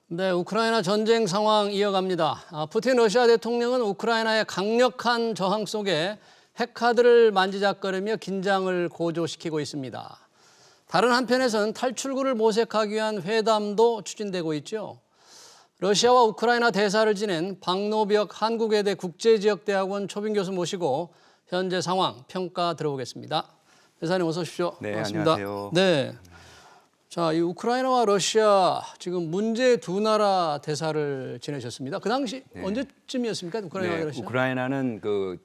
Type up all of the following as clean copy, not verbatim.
네, 우크라이나 전쟁 상황 이어갑니다. 푸틴 러시아 대통령은 우크라이나의 강력한 저항 속에 핵카드를 만지작거리며 긴장을 고조시키고 있습니다. 다른 한편에서는 탈출구를 모색하기 위한 회담도 추진되고 있죠. 러시아와 우크라이나 대사를 지낸 박노벽 한국외대 국제지역대학원 초빙 교수 모시고 현재 상황 평가 들어보겠습니다. 대사님 어서 오십시오. 네, 반갑습니다. 안녕하세요. 네. 자, 이 우크라이나와 러시아 지금 문제 두 나라 대사를 지내셨습니다. 그 당시 언제쯤이었습니까? 우크라이나와 러시아? 우크라이나는 그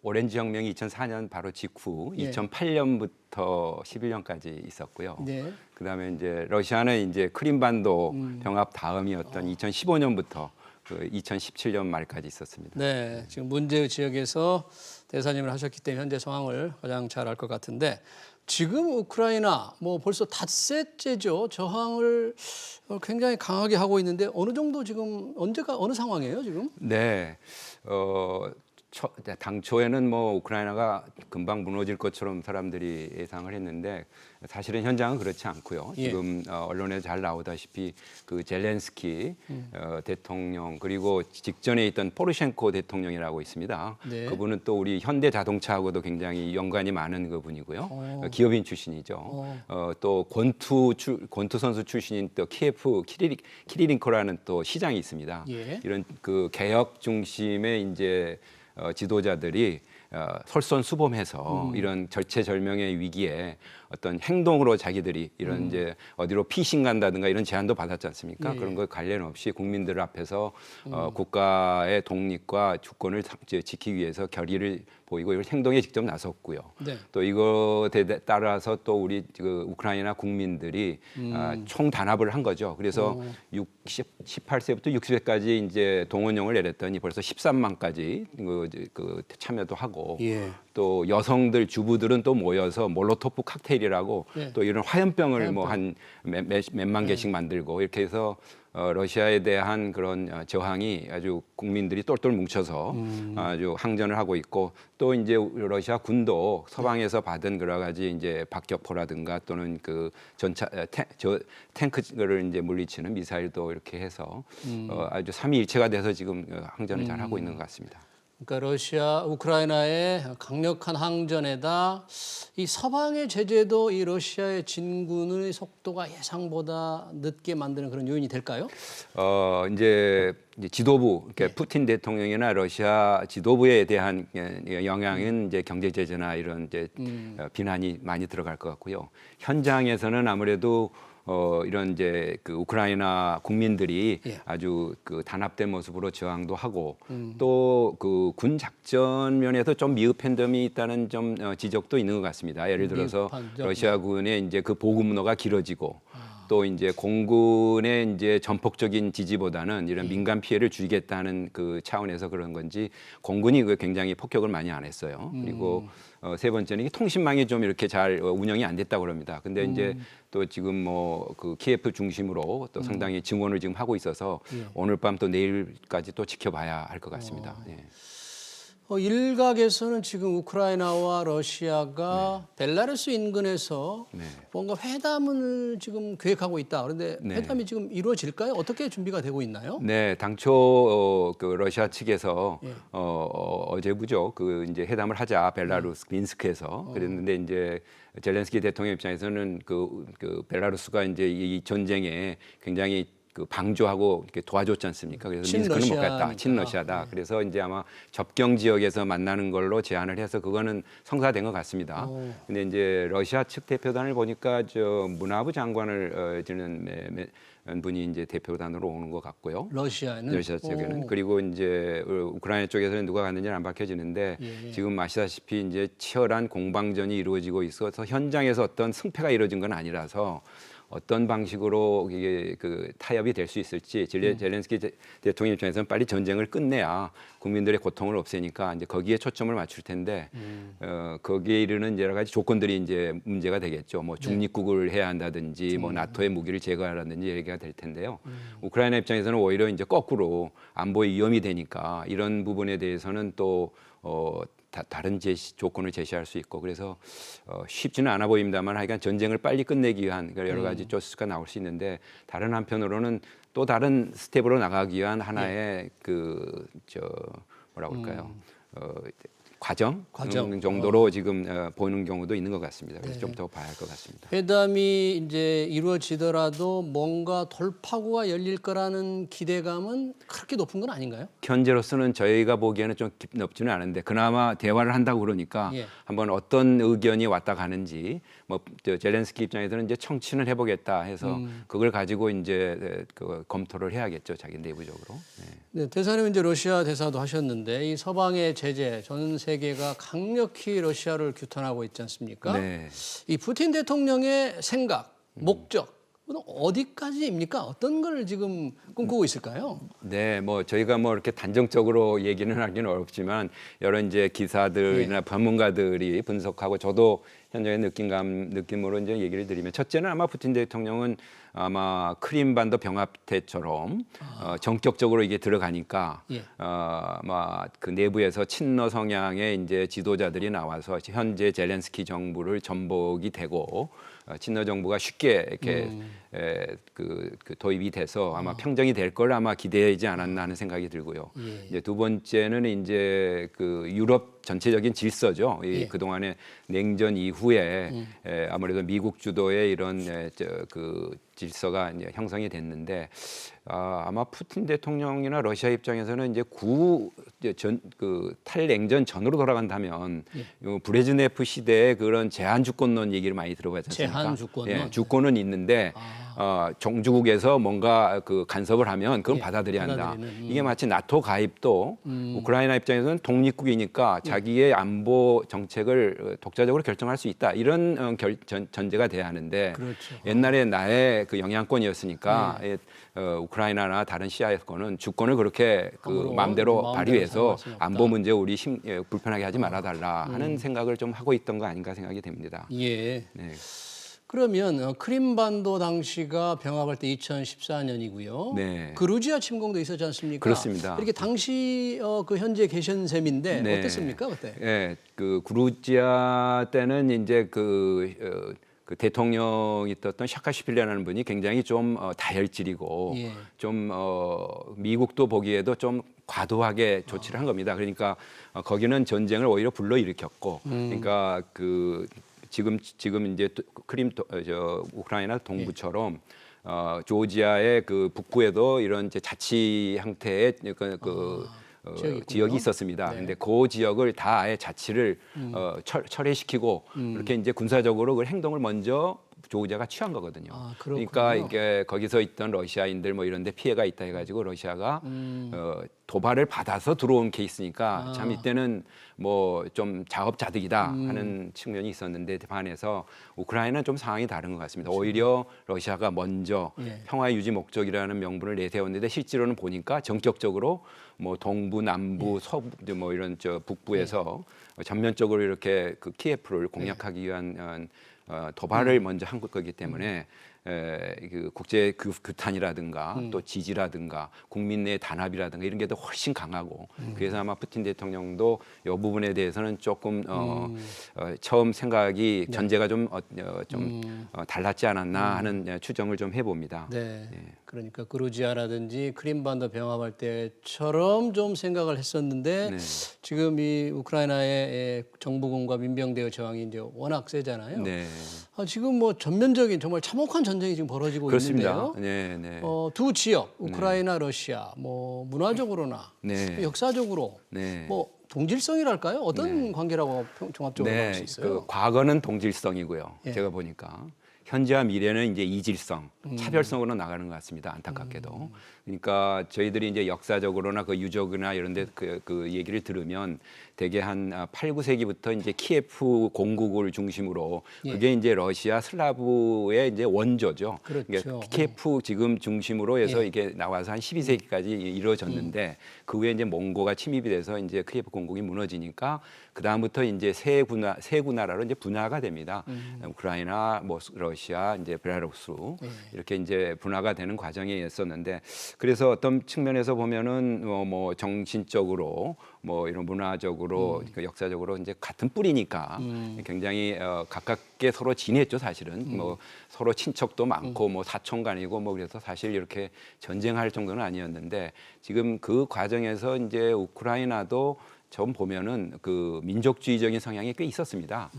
오렌지 혁명이 2004년 바로 직후 예. 2008년부터 11년까지 있었고요. 네. 그다음에 이제 러시아는 이제 크림반도 병합 다음이었던 2015년부터 그 2017년 말까지 있었습니다. 네, 지금 문제의 지역에서 대사님을 하셨기 때문에 현재 상황을 가장 잘 알 것 같은데 지금 우크라이나 뭐 벌써 닷새째죠. 저항을 굉장히 강하게 하고 있는데 어느 정도 지금 언제가 어느 상황이에요 지금? 네, 당초에는 뭐 우크라이나가 금방 무너질 것처럼 사람들이 예상을 했는데 사실은 현장은 그렇지 않고요. 예. 지금 언론에 잘 나오다시피 그 젤렌스키 대통령 그리고 직전에 있던 포르셴코 대통령이라고 있습니다. 네. 그분은 또 우리 현대자동차하고도 굉장히 연관이 많은 그분이고요. 기업인 출신이죠. 또 권투 선수 출신인 또 키예프 키리린코라는 또 시장이 있습니다. 예. 이런 그 개혁 중심의 이제 지도자들이 솔선수범해서 이런 절체절명의 위기에 어떤 행동으로 자기들이 이런 이제 어디로 피신 간다든가 이런 제안도 받았지 않습니까? 예. 그런 거 관련 없이 국민들 앞에서 국가의 독립과 주권을 지키기 위해서 결의를 보이고 이걸 행동에 직접 나섰고요. 네. 또 이것에 따라서 또 우리 그 우크라이나 국민들이 총 단합을 한 거죠. 그래서 18세부터 60세까지 이제 동원령을 내렸더니 벌써 13만까지 그 참여도 하고 예. 또 여성들 주부들은 또 모여서 몰로토프 칵테일이라고 네. 또 이런 화염병을 뭐 한 몇만 개씩 만들고 이렇게 해서 러시아에 대한 그런 저항이 아주 국민들이 똘똘 뭉쳐서 아주 항전을 하고 있고 또 이제 러시아 군도 서방에서 받은 여러 가지 이제 박격포라든가 또는 그 탱크를 이제 물리치는 미사일도 이렇게 해서 아주 삼위일체가 돼서 지금 항전을 잘 하고 있는 것 같습니다. 그러니까 러시아, 우크라이나의 강력한 항전에다 이 서방의 제재도 이 러시아의 진군의 속도가 예상보다 늦게 만드는 그런 요인이 될까요? 이제 지도부, 그러니까 푸틴 대통령이나 러시아 지도부에 대한 영향은 이제 경제 제재나 이런 이제 비난이 많이 들어갈 것 같고요. 현장에서는 아무래도 이런 이제 그 우크라이나 국민들이 예. 아주 그 단합된 모습으로 저항도 하고 또 그 군 작전 면에서 좀 미흡한 점이 있다는 좀 지적도 있는 것 같습니다. 예를 들어서 미흡한 점. 러시아군의 이제 그 보급로가 길어지고 또 이제 공군의 이제 전폭적인 지지보다는 이런 민간 피해를 줄이겠다는 그 차원에서 그런 건지 공군이 그 굉장히 폭격을 많이 안 했어요. 그리고 세 번째는 이게 통신망이 좀 이렇게 잘 운영이 안 됐다고 그럽니다. 근데 이제 또 지금 뭐 그 키예프 중심으로 또 상당히 증원을 지금 하고 있어서 오늘 밤 또 내일까지 또 지켜봐야 할 것 같습니다. 예. 일각에서는 지금 우크라이나와 러시아가 벨라루스 인근에서 뭔가 회담을 지금 계획하고 있다. 그런데 회담이 지금 이루어질까요? 어떻게 준비가 되고 있나요? 네, 당초 그 러시아 측에서 어제부죠. 그 이제 회담을 하자 벨라루스 민스크에서 그랬는데 이제 젤렌스키 대통령 입장에서는 그 벨라루스가 이제 이 전쟁에 굉장히 그 방조하고 이렇게 도와줬지 않습니까? 그래서 민스크는 못 갔다. 친러시아다. 그래서 이제 아마 접경 지역에서 만나는 걸로 제안을 해서 그거는 성사된 것 같습니다. 근데 이제 러시아 측 대표단을 보니까 저 문화부 장관을 지낸 분이 이제 대표단으로 오는 것 같고요. 러시아 쪽에는 그리고 이제 우크라이나 쪽에서는 누가 갔는지는 안 밝혀지는데 지금 아시다시피 이제 치열한 공방전이 이루어지고 있어서 현장에서 어떤 승패가 이루어진 건 아니라서 어떤 방식으로 이게 그 타협이 될 수 있을지 젤렌스키 대통령 입장에서는 빨리 전쟁을 끝내야 국민들의 고통을 없애니까 이제 거기에 초점을 맞출 텐데 거기에 이르는 여러 가지 조건들이 이제 문제가 되겠죠. 뭐 중립국을 해야 한다든지 뭐 나토의 무기를 제거하라든지 얘기가 될 텐데요. 우크라이나 입장에서는 오히려 이제 거꾸로 안보에 위험이 되니까 이런 부분에 대해서는 또 다른 조건을 제시할 수 있고 그래서 쉽지는 않아 보입니다만 하여간 전쟁을 빨리 끝내기 위한 여러 가지 조스가 나올 수 있는데 다른 한편으로는 또 다른 스텝으로 나가기 위한 하나의 뭐라고 할까요? 과정 정도로 지금 보는 경우도 있는 것 같습니다. 그래서 좀 더 봐야 할 것 같습니다. 회담이 이제 이루어지더라도 뭔가 돌파구가 열릴 거라는 기대감은 그렇게 높은 건 아닌가요? 현재로서는 저희가 보기에는 좀 높지는 않은데 그나마 대화를 한다고 그러니까 예. 한번 어떤 의견이 왔다 가는지 뭐 젤렌스키 입장에서는 이제 청취는 해보겠다 해서 그걸 가지고 이제 그 검토를 해야겠죠. 자기 내부적으로. 네, 대사님 이제 러시아 대사도 하셨는데 이 서방의 제재, 전 세계가 강력히 러시아를 규탄하고 있지 않습니까? 네. 이 푸틴 대통령의 생각, 목적 어디까지입니까? 어떤 걸 지금 꿈꾸고 있을까요? 네, 뭐 저희가 뭐 이렇게 단정적으로 얘기는 하기는 어렵지만 여러 이제 기사들이나 전문가들이 분석하고 저도 현장의 느낌으로 이제 얘기를 드리면 첫째는 아마 푸틴 대통령은 아마 크림반도 병합태처럼 정격적으로 이게 들어가니까 아마 그 내부에서 친러 성향의 이제 지도자들이 나와서 현재 젤렌스키 정부를 전복이 되고 친러 정부가 쉽게 이렇게 그 도입이 돼서 아마 평정이 될 걸 아마 기대하지 않았나 하는 생각이 들고요. 이제 두 번째는 이제 그 유럽 전체적인 질서죠. 그 동안의 냉전 이후에 아무래도 미국 주도의 이런 그 질서가 이제 형성이 됐는데 아마 푸틴 대통령이나 러시아 입장에서는 이제 그 탈냉전 전으로 돌아간다면 브레즈네프 시대의 그런 제한 주권론 얘기를 많이 들어봤지 않습니까? 제한 주권론. 예, 주권은 있는데 정주국에서 뭔가 그 간섭을 하면 그건 받아들여야 한다. 이게 마치 나토 가입도 우크라이나 입장에서는 독립국이니까 자기의 안보 정책을 독자적으로 결정할 수 있다. 이런 전제가 돼야 하는데 그렇죠. 옛날에 나의 그 영향권이었으니까 우크라이나나 다른 시아에서는 주권을 그렇게 그 마음대로 발휘해서 안보 문제 우리 불편하게 하지 말아달라 하는 생각을 좀 하고 있던 거 아닌가 생각이 됩니다. 예. 네. 그러면 크림반도 당시가 병합할 때 2014년이고요. 네. 그루지아 침공도 있었지 않습니까? 그렇습니다. 이렇게 당시 그 현재 계신 셈인데 네. 어땠습니까 그때? 네, 그 그루지아 때는 이제 그 대통령이 있었던 샤카시빌리라는 분이 굉장히 좀 다혈질이고 좀 미국도 보기에도 좀 과도하게 조치를 한 겁니다. 그러니까 거기는 전쟁을 오히려 불러일으켰고, 그러니까 그 지금 이제 우크라이나 동부처럼 조지아의 그 북부에도 이런 이제 자치 형태의 지역이 있었습니다. 그런데 그 지역을 다 아예 자치를 철회시키고 이렇게 이제 군사적으로 그 행동을 먼저 조지아가 취한 거거든요. 그러니까 이게 거기서 있던 러시아인들 뭐 이런 데 피해가 있다 해가지고 러시아가 도발을 받아서 들어온 케이스니까 참 이때는 뭐 좀 자업자득이다 하는 측면이 있었는데 반해서 우크라이나는 좀 상황이 다른 것 같습니다. 오히려 러시아가 먼저 평화 유지 목적이라는 명분을 내세웠는데 실제로는 보니까 전격적으로 뭐 동부, 남부, 서부 뭐 이런 북부에서 전면적으로 이렇게 그 키예프를 공략하기 위한 도발을 먼저 한 거기 때문에 그 국제 규탄이라든가 또 지지라든가 국민 내 단합이라든가 이런 게 더 훨씬 강하고 그래서 아마 푸틴 대통령도 이 부분에 대해서는 조금 처음 생각이 전제가 좀 달랐지 않았나 하는 추정을 좀 해봅니다. 네. 그러니까 그루지아라든지 크림반도 병합할 때처럼 좀 생각을 했었는데 지금 이 우크라이나의 정부군과 민병대의 저항이 이제 워낙 세잖아요. 지금 뭐 전면적인 정말 참혹한 전쟁이 지금 벌어지고 그렇습니다. 있는데요. 두 지역 우크라이나, 러시아 뭐 문화적으로나 역사적으로 뭐 동질성이랄까요? 어떤 관계라고 종합적으로 볼 수 있어요? 그 과거는 동질성이고요. 제가 보니까 현재와 미래는 이제 이질성, 차별성으로 나가는 것 같습니다. 안타깝게도. 그러니까 저희들이 이제 역사적으로나 그 유적이나 이런 데 그 얘기를 들으면 대개 한 8, 9세기부터 이제 키예프 공국을 중심으로 그게 이제 러시아 슬라브의 이제 원조죠. 그러니까 키예프 지금 중심으로 해서 이게 나와서 한 12세기까지 이루어졌는데 그 후에 이제 몽고가 침입이 돼서 이제 키예프 공국이 무너지니까 그 다음부터 이제 세 군나라로 이제 분화가 됩니다. 우크라이나, 뭐 러시아, 이제 벨라루스 이렇게 이제 분화가 되는 과정이 있었는데 그래서 어떤 측면에서 보면은 뭐 정신적으로 뭐 이런 문화적으로 그 역사적으로 이제 같은 뿌리니까 굉장히 가깝게 서로 지냈죠 사실은 뭐 서로 친척도 많고 뭐 사촌간이고 뭐 그래서 사실 이렇게 전쟁할 정도는 아니었는데 지금 그 과정에서 이제 우크라이나도 좀 보면은 그 민족주의적인 성향이 꽤 있었습니다.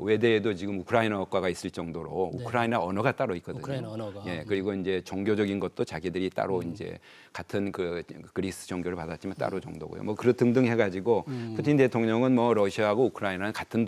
외대에도 지금 우크라이나어과가 있을 정도로 우크라이나 언어가 따로 있거든요. 우크라이나 언어가. 예, 그리고 이제 종교적인 것도 자기들이 따로 이제 같은 그 그리스 종교를 받았지만 따로 정도고요. 뭐 그런 등등 해가지고 푸틴 대통령은 뭐 러시아하고 우크라이나는 같은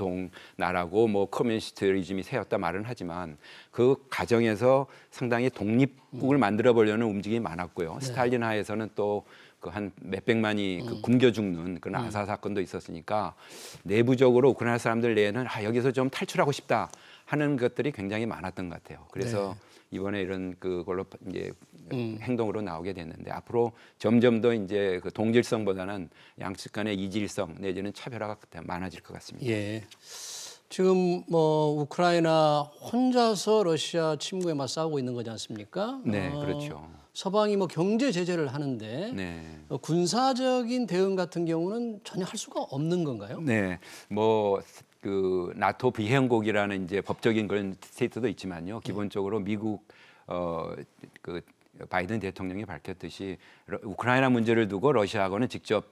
나라고 뭐 커뮤니스트 리즘이 세웠다 말은 하지만 그 과정에서 상당히 독립국을 만들어 보려는 움직임이 많았고요. 스탈린 하에서는 또 그 한 몇백만이 그 굶겨 죽는 그런 아사 사건도 있었으니까 내부적으로 우크라이나 사람들 내에는 여기서 좀 탈출하고 싶다 하는 것들이 굉장히 많았던 것 같아요. 그래서 이번에 이런 그걸로 이제 행동으로 나오게 됐는데 앞으로 점점 더 이제 그 동질성보다는 양측 간의 이질성 내지는 차별화가 많아질 것 같습니다. 예. 지금 뭐 우크라이나 혼자서 러시아 침공에 맞서고 있는 거지 않습니까? 네, 그렇죠. 서방이 뭐 경제 제재를 하는데 네. 군사적인 대응 같은 경우는 전혀 할 수가 없는 건가요? 네, 뭐 그 나토 비회원국이라는 이제 법적인 그런 스테이트도 있지만요. 기본적으로 미국 그 바이든 대통령이 밝혔듯이 우크라이나 문제를 두고 러시아하고는 직접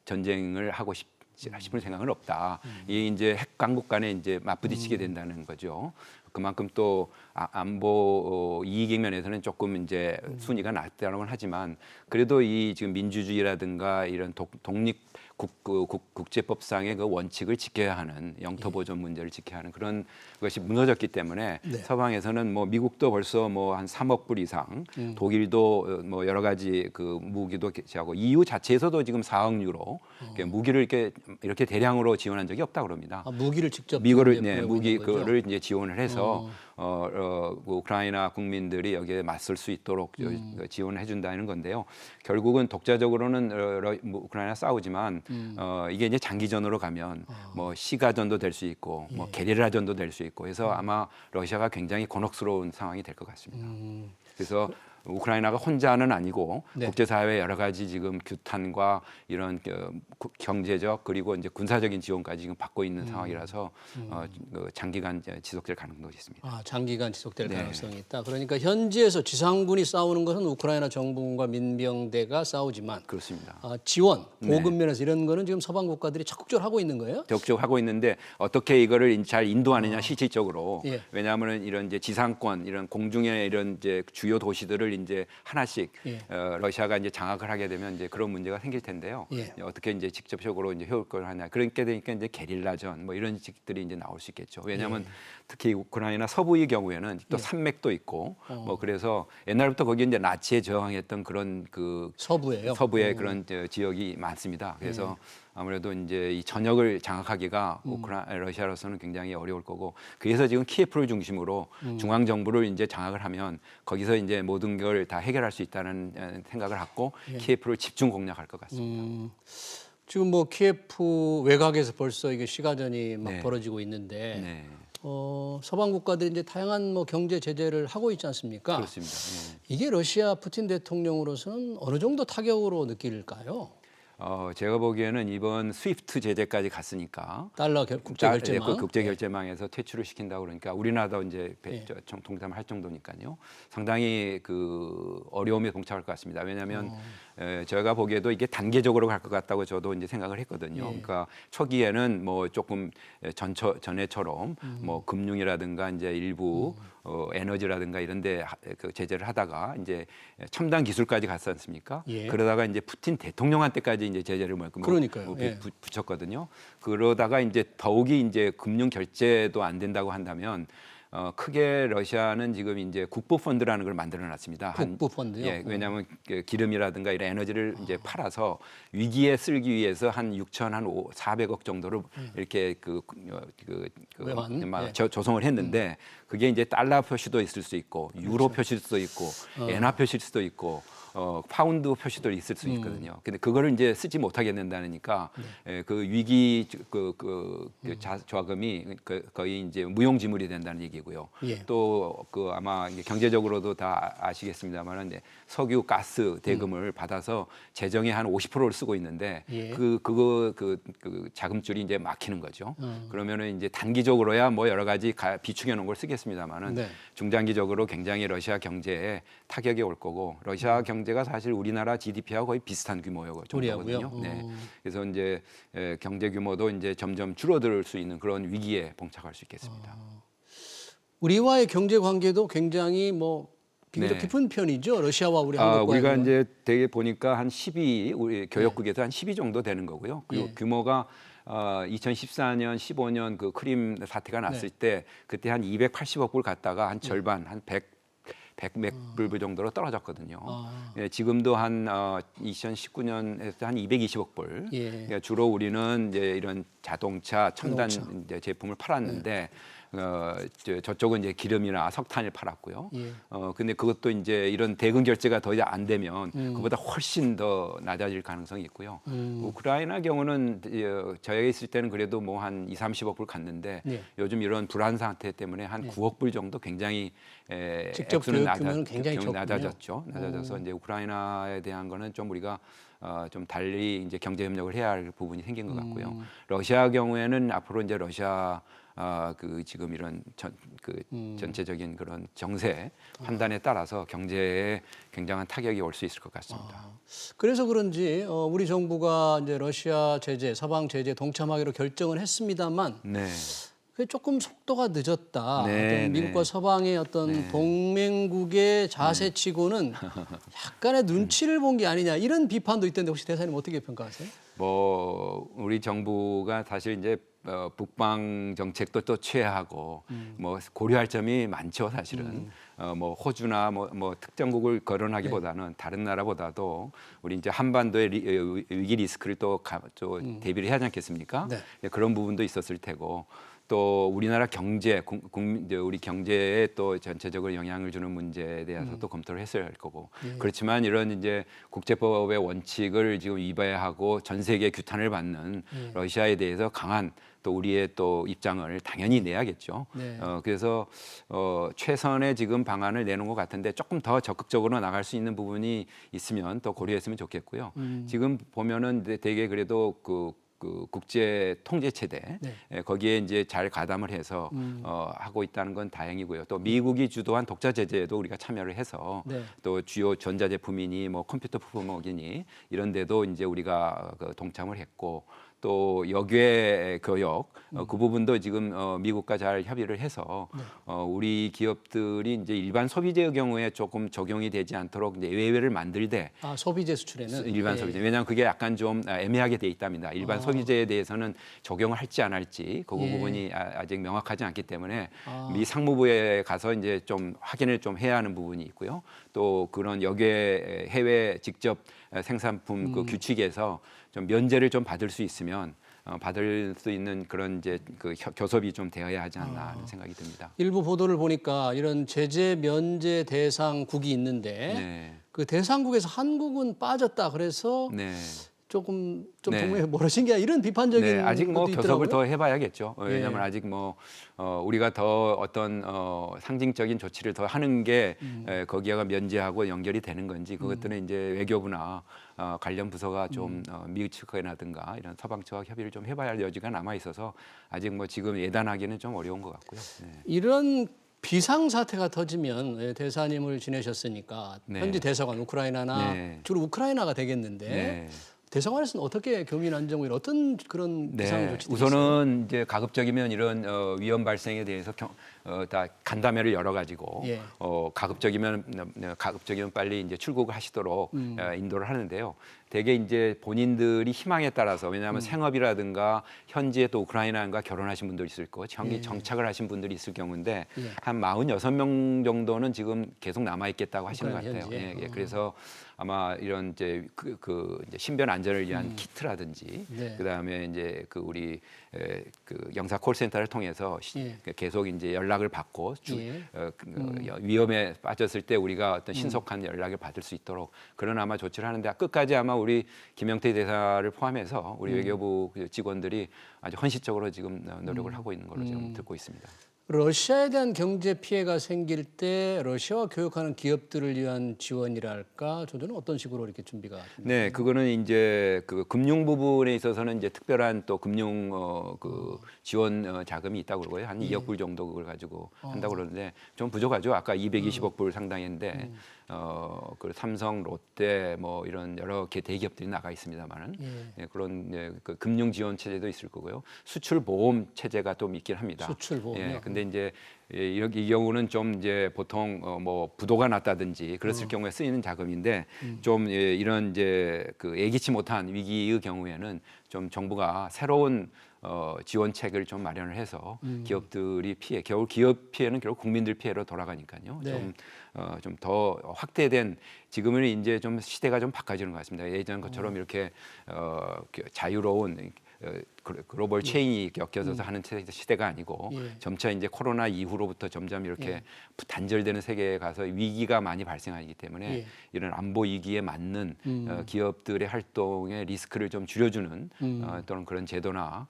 전쟁을 하고 싶은 생각은 없다. 이 이제 핵 강국 간에 이제 맞부딪히게 된다는 거죠. 그만큼 또 안보 이익 면에서는 조금 이제 순위가 낮다고는 하지만 그래도 이 지금 민주주의라든가 이런 독립 국제법상의 그 원칙을 지켜야 하는 영토 보존 문제를 지켜야 하는 그런 것이 무너졌기 때문에 서방에서는 뭐 미국도 벌써 뭐 한 3억 불 이상, 독일도 뭐 여러 가지 그 무기도 개시하고 EU 자체에서도 지금 4억 유로 무기를 이렇게 대량으로 지원한 적이 없다 그럽니다. 무기를 직접 미국을 무기를 이제 지원을 해서 우크라이나 국민들이 여기에 맞설 수 있도록 지원을 해준다는 건데요. 결국은 독자적으로는 우크라이나 싸우지만 이게 이제 장기전으로 가면 뭐 시가전도 될 수 있고 뭐 게릴라전도 될 수 있고 해서 아마 러시아가 굉장히 곤혹스러운 상황이 될 것 같습니다. 그래서 우크라이나가 혼자는 아니고 국제사회 여러 가지 지금 규탄과 이런 경제적 그리고 이제 군사적인 지원까지 지금 받고 있는 상황이라서 장기간 지속될 가능성도 있습니다. 장기간 지속될 가능성이 있다. 그러니까 현지에서 지상군이 싸우는 것은 우크라이나 정부군과 민병대가 싸우지만 그렇습니다. 지원, 보급 면에서 이런 거는 지금 서방 국가들이 적극적으로 하고 있는 거예요? 적극적으로 하고 있는데 어떻게 이거를 잘 인도하느냐 실질적으로 왜냐하면 이런 이제 지상권, 이런 공중의 이런 이제 주요 도시들을 이제 하나씩 러시아가 이제 장악을 하게 되면 이제 그런 문제가 생길 텐데요. 어떻게 이제 직접적으로 이제 효과를 하냐. 그렇게 되니까 이제 게릴라전 뭐 이런 식들이 이제 나올 수 있겠죠. 왜냐하면 특히 우크라이나 서부의 경우에는 또 산맥도 있고 뭐 그래서 옛날부터 거기 이제 나치에 저항했던 그런 그 서부의 그런 지역이 많습니다. 그래서 아무래도 이제 이 전역을 장악하기가 러시아로서는 굉장히 어려울 거고 그래서 지금 키예프를 중심으로 중앙 정부를 이제 장악을 하면 거기서 이제 모든 걸 다 해결할 수 있다는 생각을 갖고 키예프를 집중 공략할 것 같습니다. 지금 뭐 키예프 외곽에서 벌써 이게 시가전이 막 벌어지고 있는데 서방 국가들이 이제 다양한 뭐 경제 제재를 하고 있지 않습니까? 그렇습니다. 이게 러시아 푸틴 대통령으로서는 어느 정도 타격으로 느낄까요? 제가 보기에는 이번 스위프트 제재까지 갔으니까 달러 국제 결제망 국제 결제망에서 퇴출을 시킨다고 그러니까 우리나라도 이제 동참을 할 정도니까요. 상당히 그 어려움에 봉착할 것 같습니다. 왜냐하면 저희가 보기에도 이게 단계적으로 갈 것 같다고 저도 이제 생각을 했거든요. 그러니까 초기에는 뭐 조금 전에처럼 뭐 금융이라든가 이제 일부 에너지라든가 이런데 그 제재를 하다가 이제 첨단 기술까지 갔지 않습니까? 그러다가 이제 푸틴 대통령한테까지 이제 제재를 붙였거든요. 그러다가 이제 더욱이 이제 금융 결제도 안 된다고 한다면 크게 러시아는 지금 이제 국부 펀드라는 걸 만들어 놨습니다. 국부 펀드요? 왜냐하면 기름이라든가 이런 에너지를 이제 팔아서 위기에 쓸기 위해서 한 400억 정도를 이렇게 조성을 했는데 그게 이제 달러 표시도 있을 수 있고 유로 표시일 수도 있고 엔화 표시일 수도 있고 파운드 표시도 있을 수 있거든요. 근데 그거를 이제 쓰지 못하게 된다니까 그 위기 저하금이 거의 이제 무용지물이 된다는 얘기고요. 예. 또 그 아마 이제 경제적으로도 다 아시겠습니다만은 석유, 가스 대금을 받아서 재정의 한 50%를 쓰고 있는데 예. 그 자금줄이 이제 막히는 거죠. 그러면은 이제 단기적으로야 뭐 여러 가지 비축해 놓은 걸 쓰겠습니다만은 네. 중장기적으로 굉장히 러시아 경제에 타격이 올 거고 러시아 경제가 사실 우리나라 GDP하고 거의 비슷한 규모거든요. 우리하고요? 네. 그래서 이제 경제 규모도 이제 점점 줄어들 수 있는 그런 위기에 봉착할 수 있겠습니다. 우리와의 경제 관계도 굉장히 뭐 비교적 네. 깊은 편이죠. 러시아와 우리 한국과. 우리가 이제 되게 보니까 한 12, 우리 교역국에서 한 12 정도 되는 거고요. 그리고 예. 규모가 2014년, 15년 그 크림 사태가 났을 때 그때 한 280억 불 갔다가 한 절반, 한 100몇 불 정도로 떨어졌거든요. 예, 지금도 한 2019년에서 한 220억 불. 예. 그러니까 주로 우리는 이제 이런 자동차, 첨단 이제 제품을 팔았는데 저쪽은 이제 기름이나 석탄을 팔았고요. 예. 근데 그것도 이제 이런 대금 결제가 더 이상 안 되면 그보다 훨씬 더 낮아질 가능성이 있고요. 우크라이나 경우는 저희가 있을 때는 그래도 뭐 한 2~30억 불 갔는데 예. 요즘 이런 불안 상태 때문에 한 9억 불 정도 굉장히 직접 액수는 교육 규모는 굉장히 적군요. 낮아져서 이제 우크라이나에 대한 거는 좀 우리가 좀 달리 이제 경제 협력을 해야 할 부분이 생긴 것 같고요. 러시아 경우에는 앞으로 이제 러시아 그 지금 이런 전체적인 그런 정세 판단에 따라서 경제에 굉장한 타격이 올 수 있을 것 같습니다. 그래서 그런지 우리 정부가 이제 러시아 제재, 서방 제재 동참하기로 결정을 했습니다만 네. 그게 조금 속도가 늦었다. 네, 어떤 미국과 네. 서방의 어떤 동맹국의 자세치고는 약간의 눈치를 본 게 아니냐 이런 비판도 있던데 혹시 대사님 어떻게 평가하세요? 뭐 우리 정부가 사실 이제 북방 정책도 또 취하고 뭐 고려할 점이 많죠 사실은. 뭐 호주나 뭐 특정국을 거론하기보다는 다른 나라보다도 우리 이제 한반도의 위기 리스크를 또 대비를 해야 하지 않겠습니까? 네. 그런 부분도 있었을 테고. 또 우리나라 경제, 우리 경제에 또 전체적으로 영향을 주는 문제에 대해서도 검토를 했어야 할 거고. 그렇지만 이런 이제 국제법의 원칙을 지금 위배하고 전 세계 규탄을 받는 러시아에 대해서 강한 또 우리의 또 입장을 당연히 내야겠죠. 네. 그래서 최선의 지금 방안을 내놓은 것 같은데 조금 더 적극적으로 나갈 수 있는 부분이 있으면 또 고려했으면 좋겠고요. 지금 보면은 되게 그래도 그 국제 통제 체대 거기에 이제 잘 가담을 해서 하고 있다는 건 다행이고요. 또 미국이 주도한 독자 제재에도 우리가 참여를 해서 또 주요 전자제품이니 뭐 컴퓨터 부품이니 이런 데도 이제 우리가 동참을 했고 또 역외 교역 그 부분도 지금 미국과 잘 협의를 해서 우리 기업들이 이제 일반 소비재의 경우에 조금 적용이 되지 않도록 이제 예외를 만들되 소비재 수출에는 일반 소비재 왜냐하면 그게 약간 좀 애매하게 돼 있답니다. 일반 소비재에 대해서는 적용을 할지 안 할지 그 부분이 아직 명확하지 않기 때문에 미 상무부에 가서 이제 좀 확인을 좀 해야 하는 부분이 있고요. 또 그런 역외 해외 직접 생산품 그 규칙에서 좀 면제를 좀 받을 수 있으면 받을 수 있는 그런 이제 그 교섭이 좀 되어야 하지 않나 하는 생각이 듭니다. 일부 보도를 보니까 이런 제재 면제 대상국이 있는데 그 대상국에서 한국은 빠졌다 그래서 조금 좀 동맹이 멀어진 게 이런 비판적인 아직 뭐 것도 교섭을 있더라고요. 더 해봐야겠죠. 왜냐하면 아직 뭐 우리가 더 어떤 상징적인 조치를 더 하는 게 거기가 면제하고 연결이 되는 건지 그것들은 이제 외교부나 관련 부서가 좀 미국 측이라든가 이런 서방 측과 협의를 좀 해봐야 할 여지가 남아 있어서 아직 뭐 지금 예단하기는 좀 어려운 것 같고요. 이런 비상 사태가 터지면 대사님을 지내셨으니까 현지 대사관 우크라이나나 주로 우크라이나가 되겠는데. 대사관에서는 어떻게 교민 안정 일 어떤 그런 비상 조치들이 우선은 있어요? 이제 가급적이면 이런 위험 발생에 대해서 다 간담회를 열어 가지고 가급적이면 빨리 이제 출국을 하시도록 인도를 하는데요. 대개 이제 본인들이 희망에 따라서 왜냐하면 생업이라든가 현지에 또 우크라이나과 결혼하신 분들이 있을 거고 정착을 하신 분들이 있을 경우인데 한 46명 정도는 지금 계속 남아 있겠다고 하시는 것 같아요. 그래서 아마 이런 이제 이제 신변 안전을 위한 키트라든지 네. 그다음에 이제 그 우리 그 영사 콜센터를 통해서 계속 이제 연락을 받고 위험에 빠졌을 때 우리가 어떤 신속한 연락을 받을 수 있도록 그런 아마 조치를 하는데 끝까지 아마 우리 김영태 대사를 포함해서 우리 외교부 직원들이 아주 헌신적으로 지금 노력을 하고 있는 걸로 지금 듣고 있습니다. 러시아에 대한 경제 피해가 생길 때 러시아와 교역하는 기업들을 위한 지원이랄까, 저는 어떤 식으로 이렇게 준비가 됩니까? 네, 그거는 이제 그 금융 부분에 있어서는 이제 특별한 또 금융 그 지원 자금이 있다고 그러고요. 한 2억 불 정도 그걸 가지고 한다고 그러는데 좀 부족하죠. 아까 220억 불 상당인데 그 삼성, 롯데 뭐 이런 여러 개 대기업들이 나가 있습니다만은 예, 그런 그 금융 지원 체제도 있을 거고요. 수출 보험 체제가 좀 있긴 합니다. 수출 보험이요? 예, 근데 이제 이 경우는 좀 이제 보통 뭐 부도가 났다든지 그랬을 경우에 쓰이는 자금인데 좀 이런 이제 그 예기치 못한 위기의 경우에는 좀 정부가 새로운 지원책을 좀 마련을 해서 기업들이 겨울 기업 피해는 결국 국민들 피해로 돌아가니까요. 네. 좀 더 확대된 지금은 이제 좀 시대가 좀 바꿔지는 것 같습니다. 예전 것처럼 이렇게 자유로운 글로벌 체인이 엮여져서 하는 시대가 아니고 점차 이제 코로나 이후로부터 점점 이렇게 단절되는 세계에 가서 위기가 많이 발생하기 때문에 이런 안보 위기에 맞는 기업들의 활동의 리스크를 좀 줄여주는 또는 그런 제도나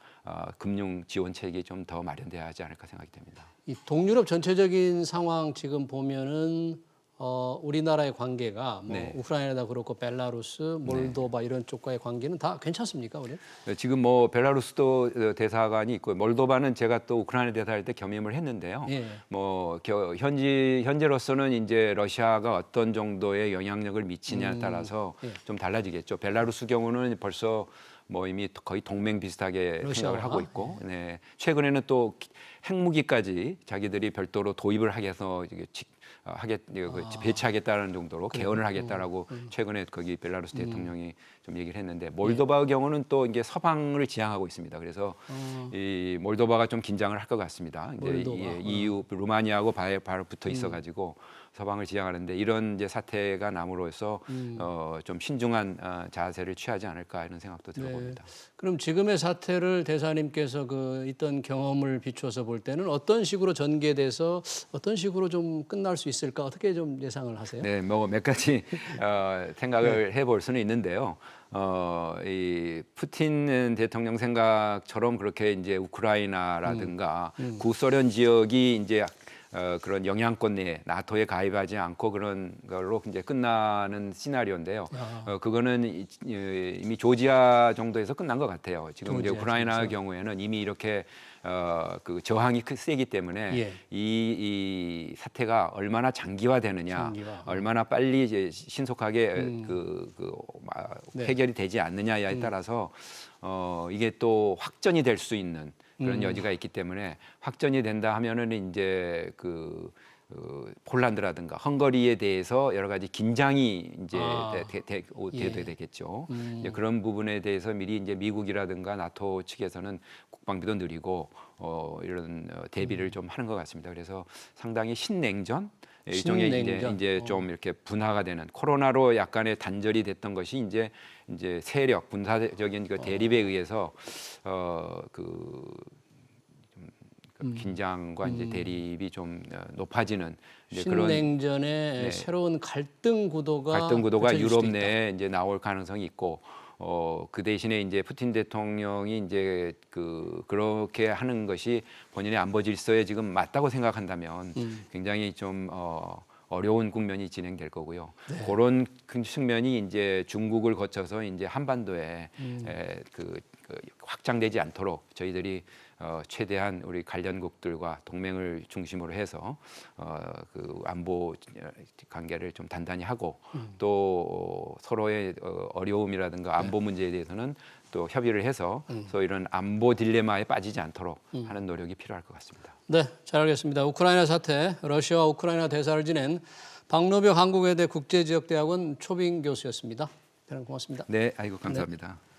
금융 지원책이 좀 더 마련돼야 하지 않을까 생각이 됩니다. 이 동유럽 전체적인 상황 지금 보면은 우리나라의 관계가 뭐 네. 우크라이나도 그렇고 벨라루스, 몰도바 이런 쪽과의 관계는 다 괜찮습니까, 우리? 지금 뭐 벨라루스도 대사관이 있고 몰도바는 제가 또 우크라이나 대사할 때 겸임을 했는데요. 뭐 현재로서는 이제 러시아가 어떤 정도의 영향력을 미치냐에 따라서 좀 달라지겠죠. 벨라루스 경우는 벌써 뭐 이미 거의 동맹 비슷하게 생각을 하고 있고, 네. 최근에는 또 핵무기까지 자기들이 별도로 도입을 하게 해서 배치하겠다는 정도로 개헌을 하겠다라고 최근에 거기 벨라루스 대통령이 좀 얘기를 했는데 몰도바 경우는 또 이게 서방을 지향하고 있습니다. 그래서 이 몰도바가 좀 긴장을 할 것 같습니다. 이제 EU 루마니아하고 바로 붙어 있어가지고 서방을 지향하는데 이런 이제 사태가 남으로써 좀 신중한 자세를 취하지 않을까 이런 생각도 들어봅니다. 그럼 지금의 사태를 대사님께서 그 있던 경험을 비추어서 볼 때는 어떤 식으로 전개돼서 어떤 식으로 좀 끝날 수 있을까, 어떻게 좀 예상을 하세요? 네, 뭐 몇 가지 생각을 해볼 수는 있는데요. 이 푸틴 대통령 생각처럼 그렇게 이제 우크라이나라든가 구소련 지역이 이제 그런 영향권 내에 나토에 가입하지 않고 그런 걸로 이제 끝나는 시나리오인데요. 그거는 이미 조지아 정도에서 끝난 것 같아요. 지금 이제 우크라이나 경우에는 이미 이렇게 그 저항이 세기 때문에 이 사태가 얼마나 장기화되느냐, 얼마나 빨리 이제 신속하게 해결이 되지 않느냐에 따라서 이게 또 확전이 될 수 있는 그런 여지가 있기 때문에 확전이 된다 하면은 이제 폴란드라든가 헝가리에 대해서 여러 가지 긴장이 이제 되겠죠. 이제 그런 부분에 대해서 미리 이제 미국이라든가 나토 측에서는 국방비도 늘리고 이런 대비를 좀 하는 것 같습니다. 그래서 상당히 신냉전 일종의 이제 좀 이렇게 분화가 되는 코로나로 약간의 단절이 됐던 것이 이제 세력 분사적인 그 대립에 의해서 긴장과 이제 대립이 좀 높아지는 이제 신냉전의 새로운 갈등 구도가 유럽 내에 이제 나올 가능성이 있고 그 대신에 이제 푸틴 대통령이 이제 그렇게 하는 것이 본인의 안보 질서에 지금 맞다고 생각한다면 굉장히 좀 어려운 국면이 진행될 거고요. 그런 측면이 이제 중국을 거쳐서 이제 한반도에 확장되지 않도록 저희들이 최대한 우리 관련국들과 동맹을 중심으로 해서 안보 관계를 좀 단단히 하고 또 서로의 어려움이라든가 안보 문제에 대해서는 또 협의를 해서 그래서 이런 안보 딜레마에 빠지지 않도록 하는 노력이 필요할 것 같습니다. 네, 잘 알겠습니다. 우크라이나 사태, 러시아와 우크라이나 대사를 지낸 박노벽 한국외대 국제지역대학원 초빙 교수였습니다. 대단히 고맙습니다. 네, 감사합니다. 네.